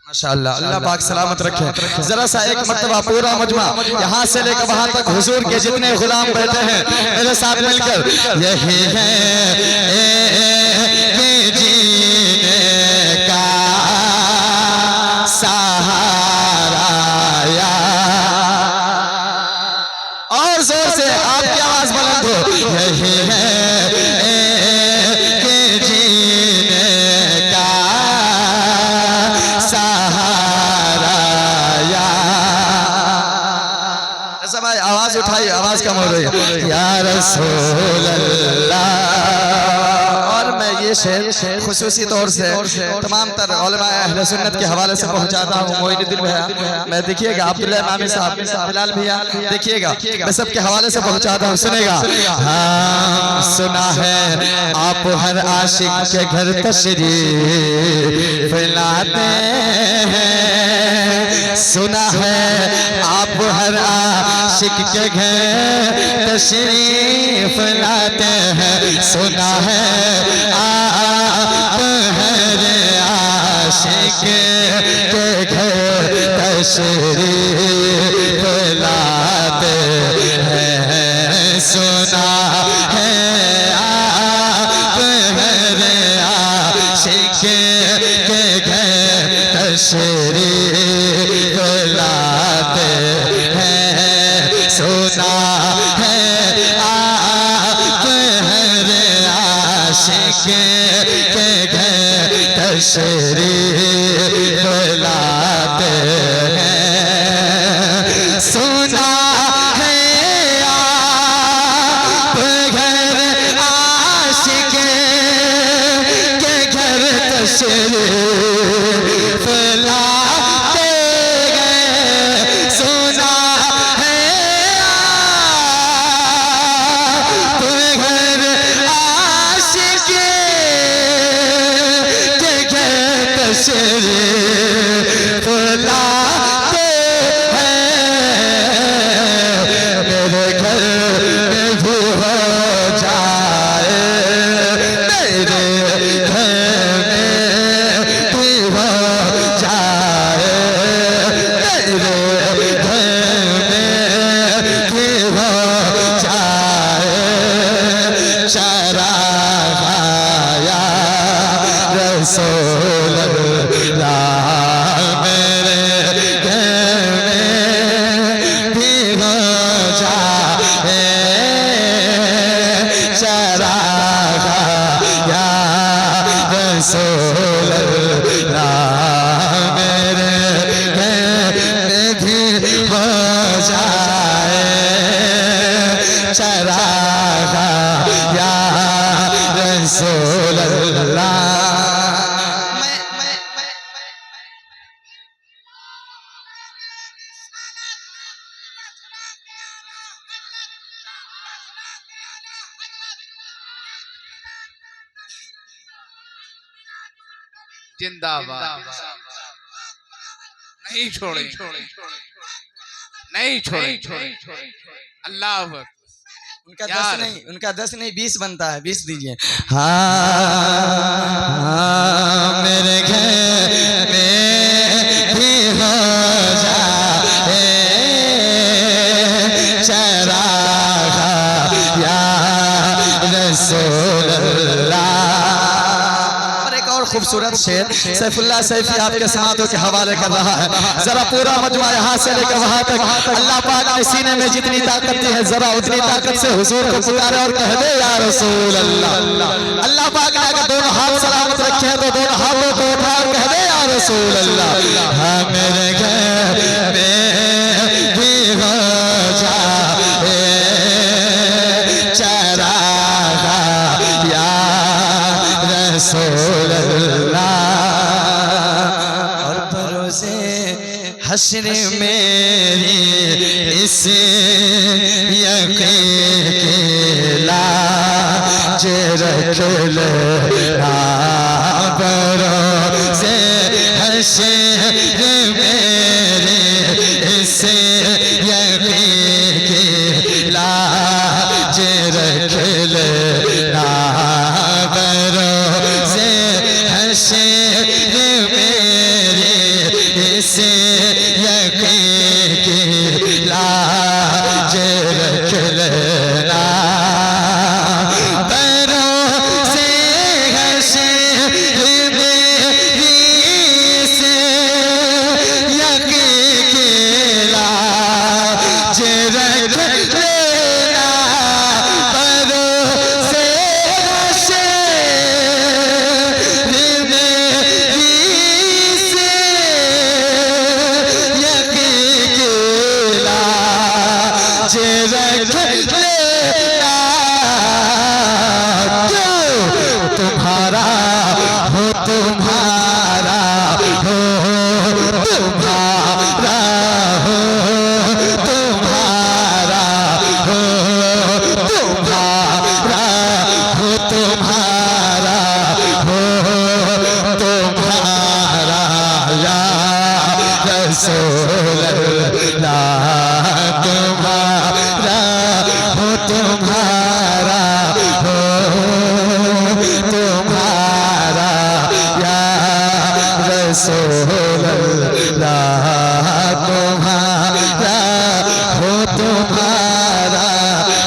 माशाअल्लाह, अल्लाह पाक सलामत रखे। जरा सा एक मर्तबा पूरा मजमा यहाँ से लेकर वहां तक हुजूर के जितने गुलाम बैठे हैं मेरे साथ मिलकर यही है ये जीने का सहारा या। और जोर से आपकी आवाज बुलंद हो। यही है आवाज उठाई, आवाज कम हो रही है। या रसूल अल्लाह। और मैं ये शेर खुसूसी तौर से तमाम तर उलमा अहले सुन्नत के हवाले से पहुंचाता हूँ। मोइनुद्दीन भैया मैं देखिएगा, अब्दुल्लाह इमामी साहब, बिलाल भैया देखिएगा, मैं सबके हवाले से पहुंचाता हूँ। सुनेगा। हाँ सुना है आप हर आशिक के घर तशरीफ लाते हैं। सुना है आप हर आशिक के घर तशरीफ लाते हैं। सुना है आप हर आशिक के घर तशरीफ लाते हैं। सुना है आप हर आशिक के घर तशरीफ लाते हैं। सुना है आप हर आशिक के घर तशरीफ लाते हैं। सुना है आप घर आशिक के घर तशरीफ लाते हैं। सुना है आप घर आशिक के घर तशरीफ लाते हैं। मेरे घर में भी हो जाए, मेरे घर में भी हो जाए, मेरे घर में भी हो जाए। चरागा या रसूल अल्लाह, मेरे घर में भी हो जाए। चरागा या रसूल अल्लाह, मेरे घर में भी हो जाए। चरागा या रसूल अल्लाह। जिंदाबाद। नहीं छोड़े, नहीं छोड़े। अल्लाह उनका 10 नहीं 20 बनता है, 20 दीजिए। हाँ मेरे घर में भी हो जाए। चरागा या रसूल अल्लाह। खूबसूरत शेर सैफुल्लाह सैफी आपके समातों के हवाले कर रहा है। जरा पूरा मजमा यहाँ से लेकर वहां तक अल्लाह पाक ने सीने में जितनी ताकत दी है जरा उतनी ताकत से हुजूर को पुकारे और कह दे या रसूल अल्लाह। अल्लाह पाक ने अगर दोनों हाथ सलामत रखे हैं तो दोनों हाथों को उठा और कह दे या रसूल अल्लाह। हाँ मेरे घर में भी हो जाए। चरागा या रसूल और भरोसे हश्र मेरी इस यकीन की लाज रख लेना। भरोसे हश्र मेरी इस यकीन की लाज रख लेना। भरोसे हश्र मेरी रसूल अल्लाह तुम्हारा हो तुम्हारा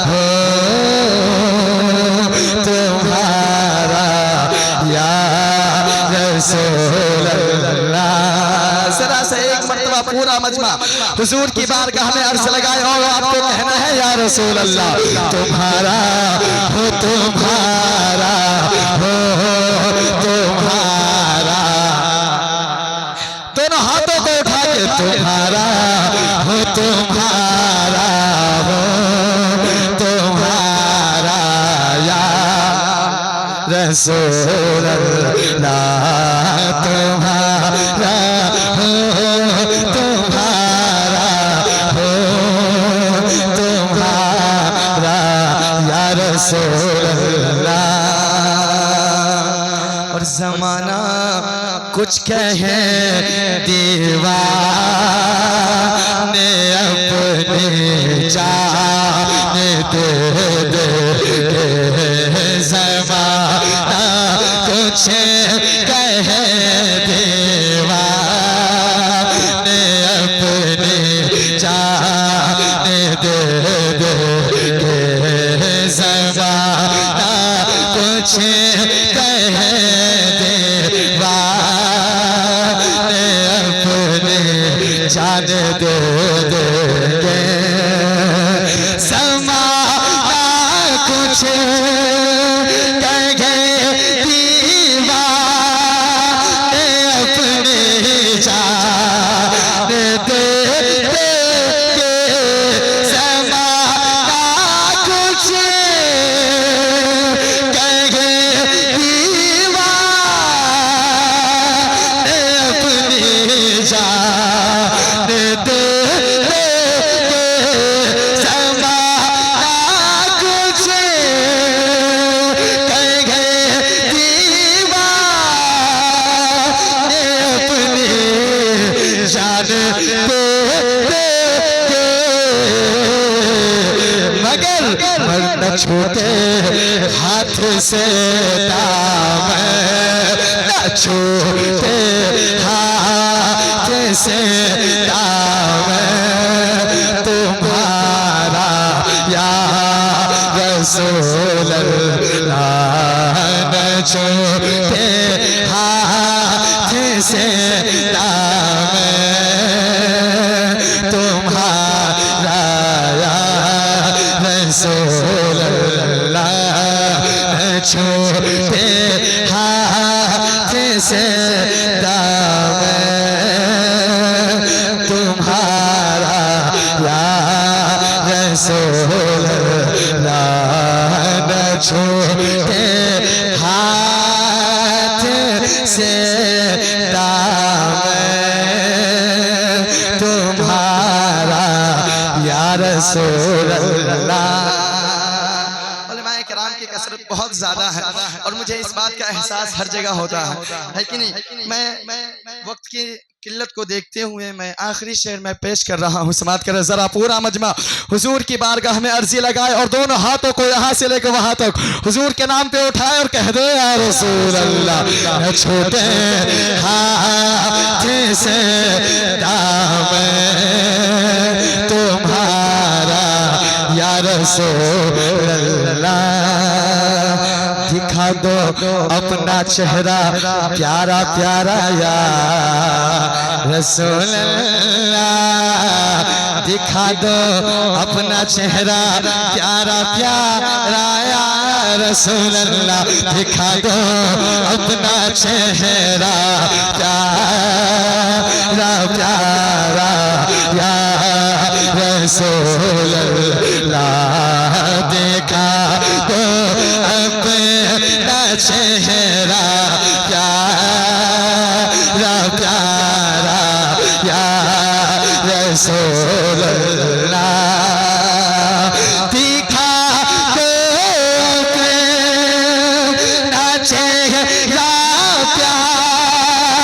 हो तुम्हारा या रसूल अल्लाह। जरा से एक मर्तबा पूरा मजमा हुजूर की बारगाह में अर्ज लगाए और आपको कहना है या रसूल अल्लाह तुम्हारा हो तुम्हारा हो तुम्हारा। दोनों हाथों को उठा के तुम्हारा हो तुम्हारा हो तुम्हारा या रसूल अल्लाह तुम्हारा हो तुम्हारा हो तुम्हारा या रसूल अल्लाह। और जमाना कुछ कहे दीवाने अपने जाने दे दे जमाना कुछ कहे दीवाने अपने जाने दे दे जमाना कुछ कहे दीवाने अपने जाने दे देंगे समाना कुछ कहे दीवाने अपने जाने दे देंगे समाना कुछ कहे दीवाने अपने जाने दे मगर न छूटे हाथ से दामन न छूटे हाथ से दामन तुम्हारा या रसूल अल्लाह न छूटे हाथ से दामन तुम्हारा या रसूल अल्लाह छूटे हाथ से दामन तुम्हारा या रसूल अल्लाह छूटे हाथ से दामन तुम्हारा या रसूल अल्लाह। उलमाए किराम की कसरत बहुत ज्यादा है और मुझे इस बात का एहसास हर जगह होता है कि नहीं। मैं वक्त की किल्लत को देखते हुए मैं आखिरी शेर में पेश कर रहा हूँ। समात करें जरा पूरा मजमा हुजूर की बारगाह में अर्जी लगाए और दोनों हाथों को यहाँ से लेकर वहां तक हुजूर के नाम पे उठाए और कह दे या रसूल अल्लाह छोटे हाथ से दामन तुम्हारा या रसूल अल्लाह। दिखा दो अपना चेहरा प्यारा प्यारा या रसूल अल्लाह। दिखा दो अपना चेहरा प्यारा प्यारा या रसूल अल्लाह। दिखा दो अपना चेहरा प्यारा प्यारा या रसूल अल्लाह। देखा दो अपना चेहरा प्यारा प्यारा या रसूल अल्लाह। दिखा दो अपना चेहरा प्यारा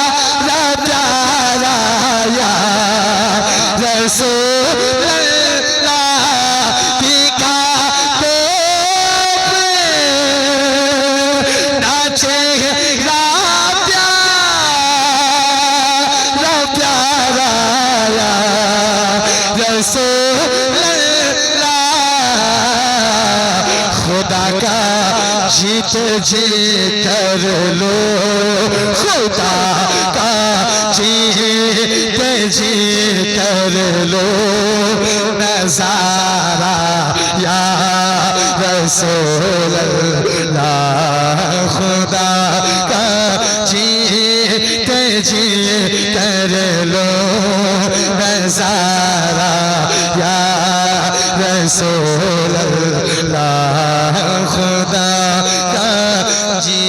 जी कर लो खुदा का जी कर लो नजारा या रसूल अल्लाह खुदा का जी कर लो नजारा या रसूल अल्लाह खुदा का जी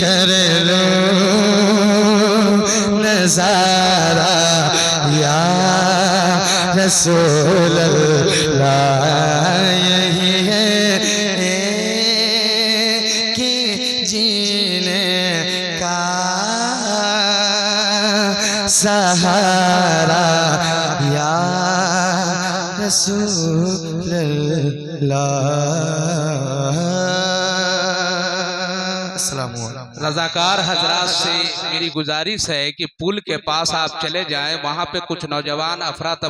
कर लो नजारा या रसूल अल्लाह यही है कि जीने का सहारा या रसूल अल्लाह। रजाकार हजरात से मेरी गुजारिश है कि पुल के पास आप चले जाएं, वहां पे कुछ नौजवान अफरा